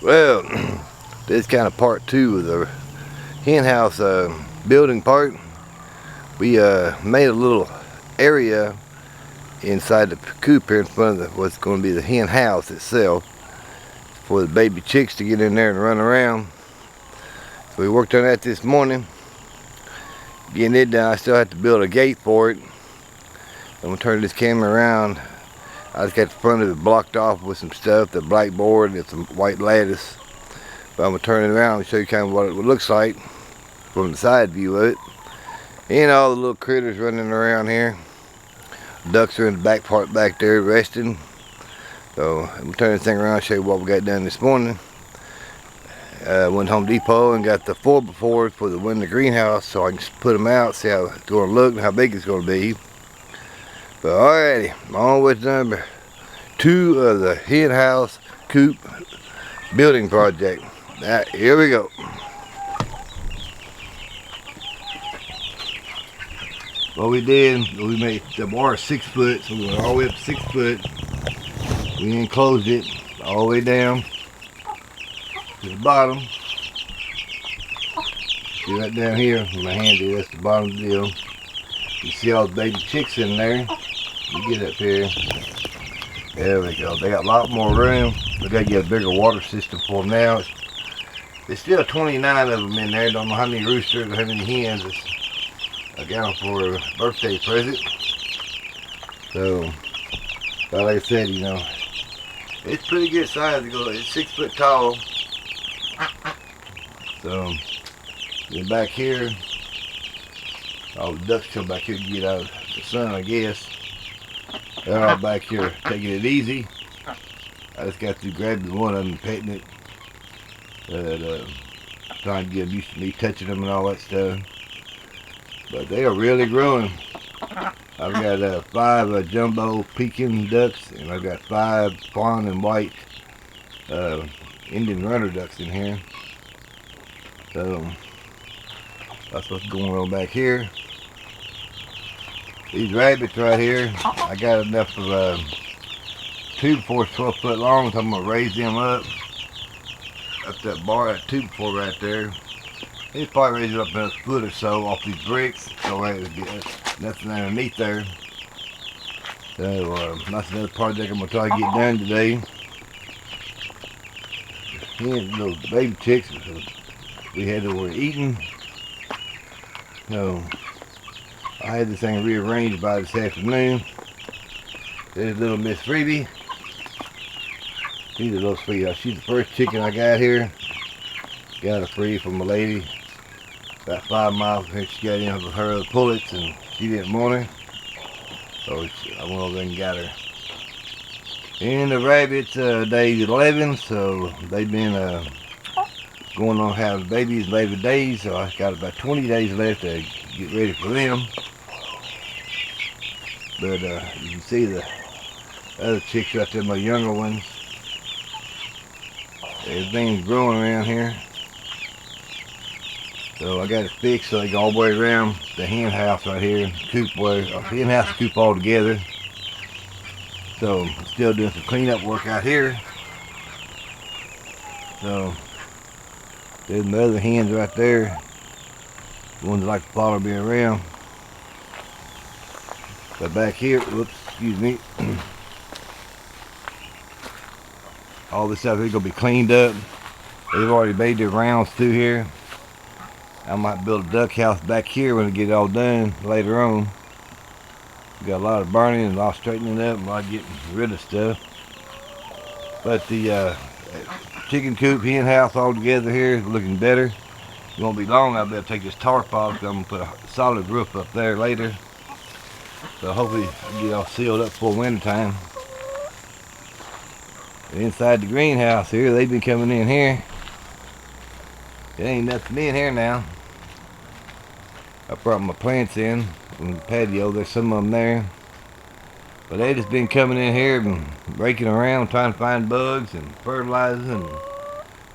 Well, this is kind of part two of the hen house building part. We made a little area inside the coop here in front of what's going to be the hen house itself for the baby chicks to get in there and run around. So we worked on that this morning. Getting it done, I still have to build a gate for it. I'm going to turn this camera around. I just got the front of it blocked off with some stuff, the blackboard and some white lattice. But I'm going to turn it around and show you kind of what it looks like from the side view of it. And all the little critters running around here. Ducks are in the back part back there resting. So I'm going to turn this thing around and show you what we got done this morning. Went to Home Depot and got the 4x4s for the window greenhouse so I can just put them out, see how it's going to look and how big it's going to be. But alrighty, on with number 2 of the hen house coop building project. Alright, here we go. What we did, we made the bar 6 foot, so we went all the way up to 6 foot. We enclosed it all the way down to the bottom. See right down here, with my hand there, that's the bottom of the deal. You see all the baby chicks in there. You get up here. There we go. They got a lot more room. We got to get a bigger water system for them now. There's still 29 of them in there. Don't know how many roosters or how many hens. I got them for a birthday present. So, but like I said, you know, it's pretty good size to go. It's 6 foot tall. So, then back here, all the ducks come back here to get out of the sun, I guess. They're all back here taking it easy. I just got through grabbing one of them and petting it. Trying to get used to me touching them and all that stuff. But they are really growing. I've got 5 jumbo Pekin ducks, and I've got 5 fawn and white Indian runner ducks in here. So that's what's going on back here. These rabbits right here, I got enough of 2x4 12 foot long, so I'm gonna raise them up that bar, that 2x4 right there. He's probably raise it up another foot or so off these bricks, so there's nothing underneath there. So that's another project I'm gonna try to get done today. Here's those baby chicks we had that were eating. So I had this thing rearranged by this afternoon. There's little Miss Freebie. She's a little sweet. She's the first chicken I got here. Got her free from a lady about 5 miles from here. She got in with her pullets and she didn't want her. So I went over there and got her. And the rabbits, day 11, so they've been going on having babies 11 days. So I got about 20 days left to get ready for them. But you can see the other chicks right there, my younger ones. Everything's growing around here. So I got it fixed so they go all the way around the hen house right here, coop way, hen house coop all together. So I'm still doing some cleanup work out here. So there's my other hens right there. The ones that like to follow me around. But back here, whoops, excuse me. All this stuff here is going to be cleaned up. They've already made their rounds through here. I might build a duck house back here when I get it all done later on. We got a lot of burning and a lot of straightening up and a lot of getting rid of stuff. But the chicken coop, hen house all together here is looking better. It won't be long. I'll be able to take this tarp off because I'm going to put a solid roof up there later. So hopefully I can get it all sealed up for winter time. And inside the greenhouse here, they've been coming in here. There ain't nothing in here now. I brought my plants in from the patio. There's some of them there. But they just been coming in here and raking around trying to find bugs and fertilizing and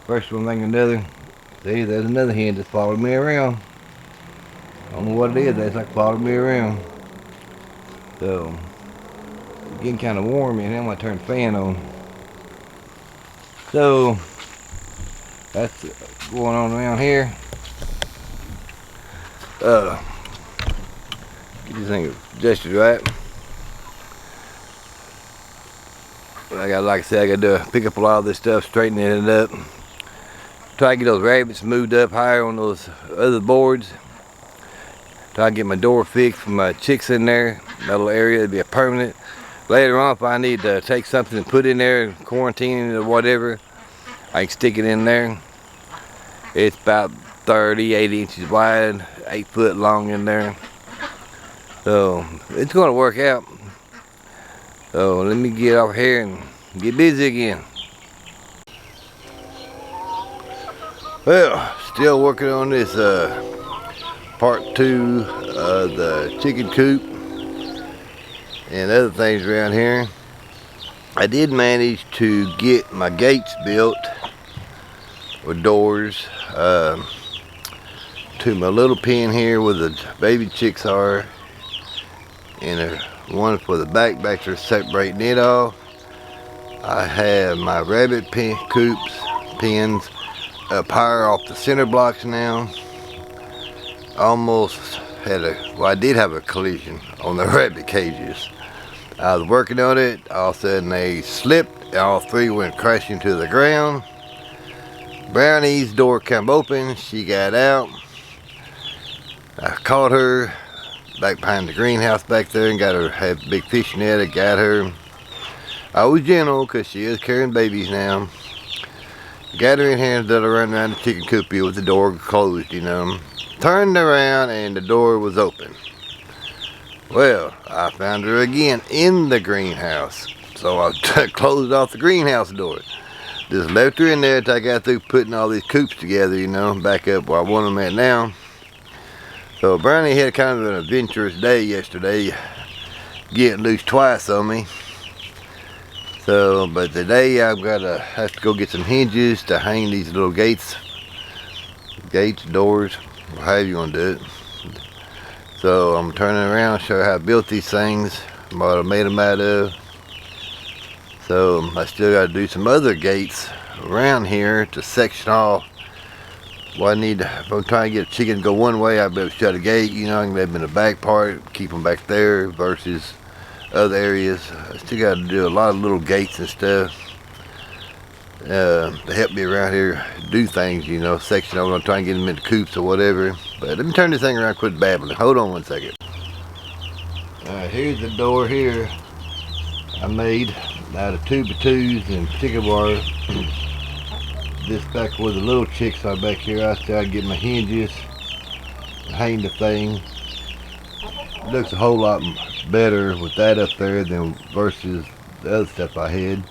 first one thing or another. See, there's another hen just following me around. I don't know what it is. They just like following me around. So it's getting kind of warm in here. I'm going to turn the fan on. So That's going on around here. Get this thing adjusted right. But I got, like I said, I got to pick up a lot of this stuff, straighten it up. Try to get those rabbits moved up higher on those other boards. Try to get my door fixed for my chicks in there. That little area would be a permanent. Later on, if I need to take something and put in there, quarantine it or whatever, I can stick it in there. It's about 30-80 inches wide, 8 foot long in there. So it's going to work out. So let me get over here and get busy again. Well, still working on this part 2 of the chicken coop and other things around here. I did manage to get my gates built with doors to my little pen here where the baby chicks are, and one for the back there separating it off. I have my rabbit pen pens up higher off the center blocks now. Almost had I did have a collision on the rabbit cages. I was working on it, all of a sudden they slipped and all 3 went crashing to the ground. Brownie's door came open, she got out. I caught her back behind the greenhouse back there and got her, had a big fishing net, I got her. I was gentle because she is carrying babies now. Got her in here and let her run around the chicken coop with the door closed, you know. Turned around and the door was open. Well, I found her again in the greenhouse. So I closed off the greenhouse door. Just left her in there until I got through putting all these coops together, you know, back up where I want them at now. So Brownie had kind of an adventurous day yesterday, getting loose twice on me. So, but today I've got to have to go get some hinges to hang these little gates, doors, or however you want to do it. So I'm turning around and show you how I built these things, what I made them out of. So I still got to do some other gates around here to section off. Well, if I'm trying to get a chicken to go one way, I better shut a gate, you know, I can let them in the back part, keep them back there versus other areas. I still got to do a lot of little gates and stuff to help me around here do things, you know, section over. I'm trying to get them into coops or whatever. But let me turn this thing around, quit babbling. Hold on one second. Alright, here's the door here I made out of 2x2s and chicken wire. This back where the little chicks are back here, I still gotta get my hinges, hang the thing. It looks a whole lot better with that up there than versus the other stuff I had.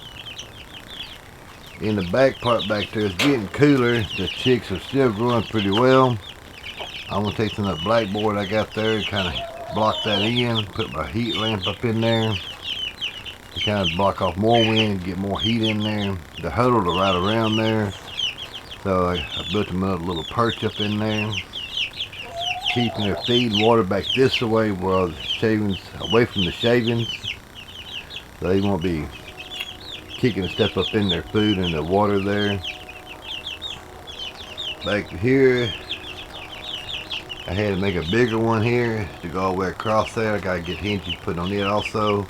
In the back part back there, it's getting cooler. The chicks are still growing pretty well. I'm gonna take some of that blackboard I got there and kind of block that in, put my heat lamp up in there to kind of block off more wind and get more heat in there. The huddle to right around there. So I built them a little perch up in there, keeping their feed and water back this way where the shavings, away from the shavings, so they won't be kicking the stuff up in their food and the water there. Back here, I had to make a bigger one here to go all the way across there. I gotta get hinges put on it also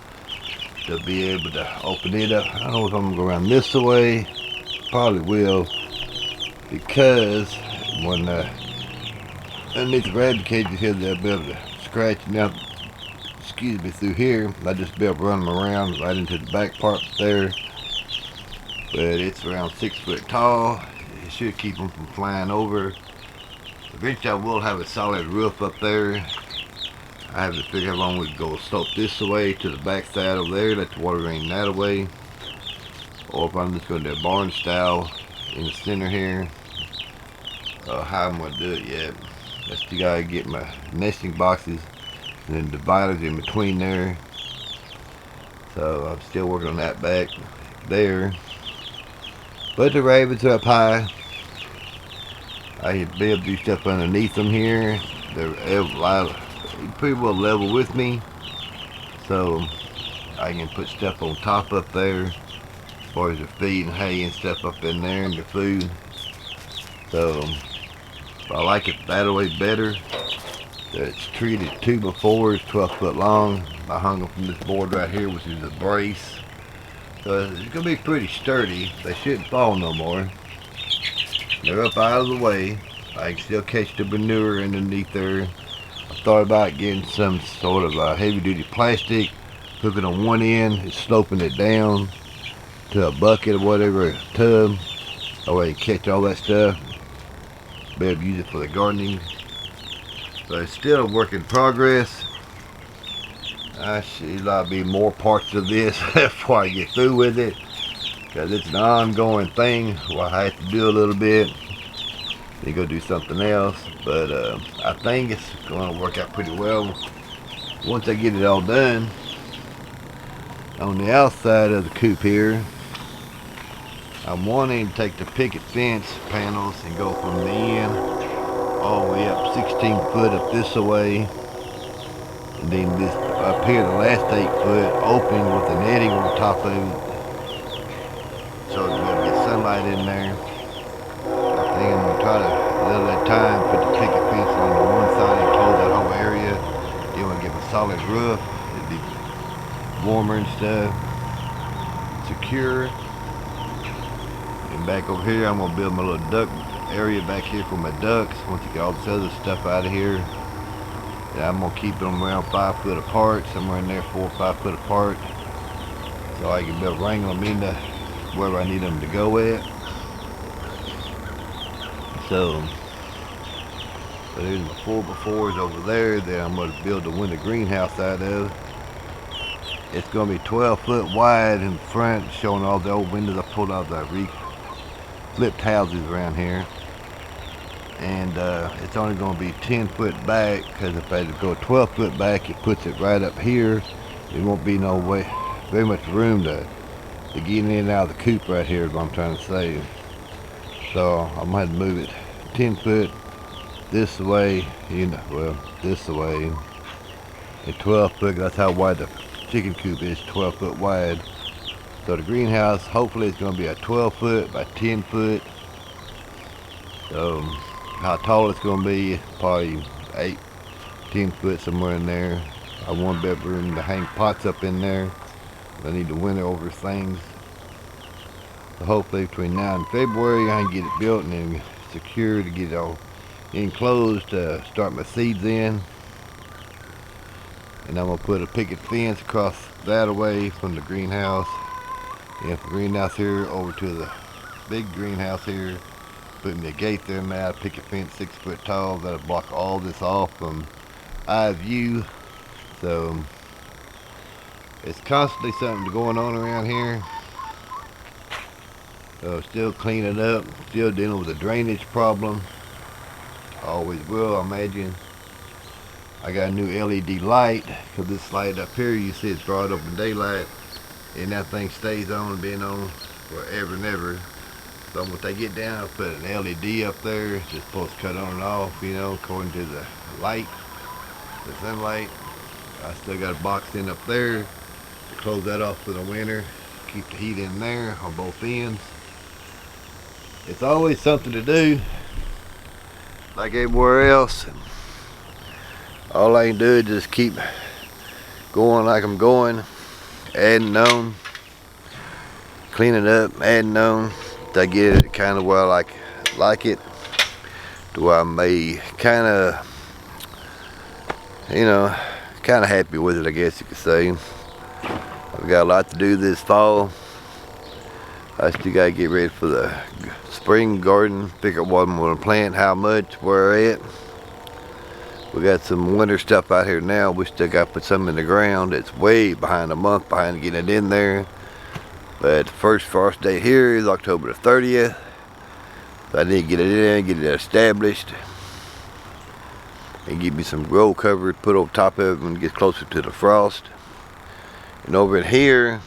to be able to open it up. I don't know if I'm gonna go around this way. Probably will, because when underneath the rabbit cages here, they'll be able to scratch now. Excuse me, through here. I just be able to run them around right into the back part there. But it's around 6 foot tall. It should keep them from flying over. Eventually I will have a solid roof up there. I have to figure how long we can go slope this away to the back side over there, let the water drain that away. Or if I'm just going to do a barn style in the center here. How I'm going to do it yet. I still got to get my nesting boxes and then dividers in between there. So I'm still working on that back there. But the rabbits are up high. I can be able to do stuff underneath them here. They're pretty well level with me. So I can put stuff on top up there. As far as the feed and hay and stuff up in there and the food. So I like it that way better. It's treated 2x4, it's 12 foot long. I hung them from this board right here, which is a brace. So it's gonna be pretty sturdy. They shouldn't fall no more. They're up out of the way. I can still catch the manure underneath there. I thought about getting some sort of heavy duty plastic, hook it on one end, and sloping it down to a bucket or whatever, a tub. That way you catch all that stuff. Be able to use it for the gardening. But it's still a work in progress. I see there'll be more parts of this before I get through with it, because it's an ongoing thing where I have to do a little bit, then go do something else. But I think it's going to work out pretty well once I get it all done. On the outside of the coop here, I'm wanting to take the picket fence panels and go from the end all the way up 16 foot up this way, and then this up here the last 8 foot open with the netting on top of it, so it's going to get sunlight in there. I think I'm going to try to little at a time put the picket fence on the one side and close that whole area. Then we'll give a solid roof. It'd be warmer and stuff, secure. And back over here, I'm gonna build my little duck area back here for my ducks. Once you get all this other stuff out of here, yeah, I'm gonna keep them around 5 foot apart, somewhere in there 4 or 5 foot apart, so I can build wrangle them into wherever I need them to go at. So there's my 4x4s over there that I'm gonna build the winter greenhouse out of. It's gonna be 12 foot wide in front, showing all the old windows I pulled out the flipped houses around here, and it's only going to be 10 foot back, because if I go 12 foot back, it puts it right up here. There won't be no way, very much room to get in and out of the coop right here, is what I'm trying to say. So I'm going to have to move it 10 foot this way, well, this way, and 12 foot. That's how wide the chicken coop is, 12 foot wide. So the greenhouse, hopefully it's going to be a 12 foot by 10 foot. So how tall it's going to be, probably 8, 10 foot, somewhere in there. I want a bedroom to hang pots up in there. I need to winter over things. So hopefully between now and February I can get it built and then secure to get it all enclosed to start my seeds in. And I'm going to put a picket fence across that away from the greenhouse. And from the greenhouse here over to the big greenhouse here, putting me a gate there now, picket fence 6 foot tall, that'll block all this off from eye view. So it's constantly something going on around here. So still cleaning up, still dealing with the drainage problem. Always will, I imagine. I got a new LED light, because this light up here, you see it's broad open daylight, and that thing stays on, being on forever and ever. So once they get down, I'll put an LED up there. It's just supposed to cut on and off, according to the light, the sunlight. I still got a box in up there to close that off for the winter, keep the heat in there on both ends. It's always something to do, like everywhere else. All I can do is just keep going like I'm going, adding on, cleaning up, adding on, to get it kind of where I like it, to where I may kind of, kind of happy with it, I guess you could say. I've got a lot to do this fall. I still got to get ready for the spring garden, figure out what I'm going to plant, how much, where at. We got some winter stuff out here now. We still got to put some in the ground. It's way behind, a month behind getting it in there. But the first frost date here is October the 30th. So I need to get it in, get it established, and give me some grow cover to put over top of it when it gets closer to the frost. And over in here,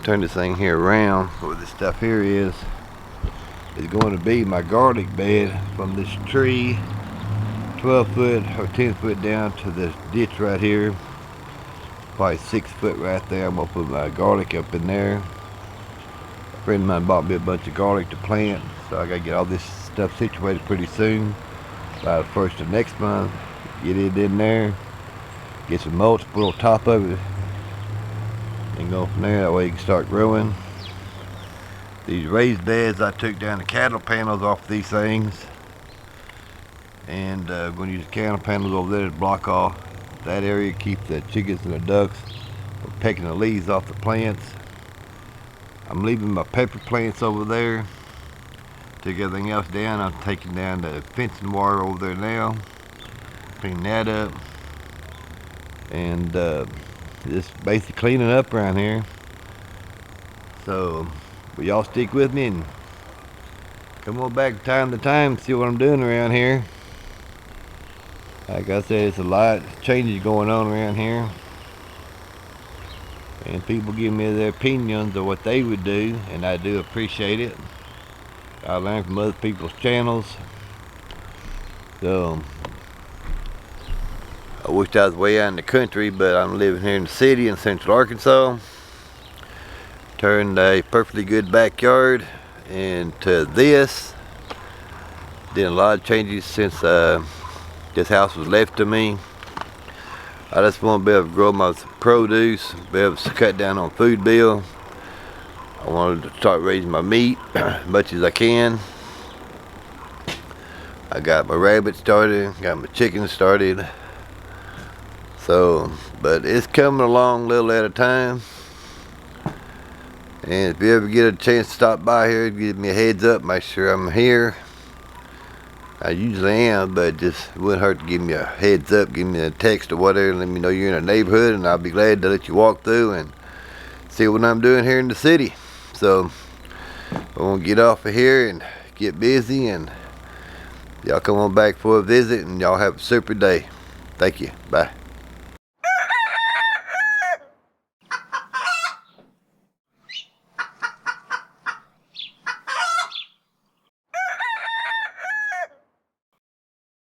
turn this thing here around, where this stuff here is going to be my garlic bed from this tree, 12 foot or 10 foot down to this ditch right here, probably 6 foot right there. I'm going to put my garlic up in there. A friend of mine bought me a bunch of garlic to plant, so I gotta get all this stuff situated pretty soon. By the first of next month, get it in there, get some mulch, put on top of it, and go from there. That way you can start growing. These raised beds, I took down the cattle panels off these things, and I'm going to use the cattle panels over there to block off that area, keep the chickens and the ducks from pecking the leaves off the plants. I'm leaving my pepper plants over there. Took everything else down. I'm taking down the fencing wire over there now, clean that up, and just basically cleaning up around here. So will y'all stick with me and come on back time to time, see what I'm doing around here. Like I said, it's a lot of changes going on around here, and people give me their opinions of what they would do, and I do appreciate it. I learn from other people's channels. So I wish I was way out in the country, but I'm living here in the city in Central Arkansas. Turned a perfectly good backyard into this. Did a lot of changes since this house was left to me. I just want to be able to grow my produce, be able to cut down on food bill. I wanted to start raising my meat as much as I can. I got my rabbits started, got my chickens started. So, but it's coming along a little at a time. And if you ever get a chance to stop by here, give me a heads up, make sure I'm here. I usually am, but just wouldn't hurt to give me a heads up, give me a text or whatever, let me know you're in a neighborhood, and I'll be glad to let you walk through and see what I'm doing here in the city. So I'm gonna get off of here and get busy, and y'all come on back for a visit, and y'all have a super day. Thank you. Bye.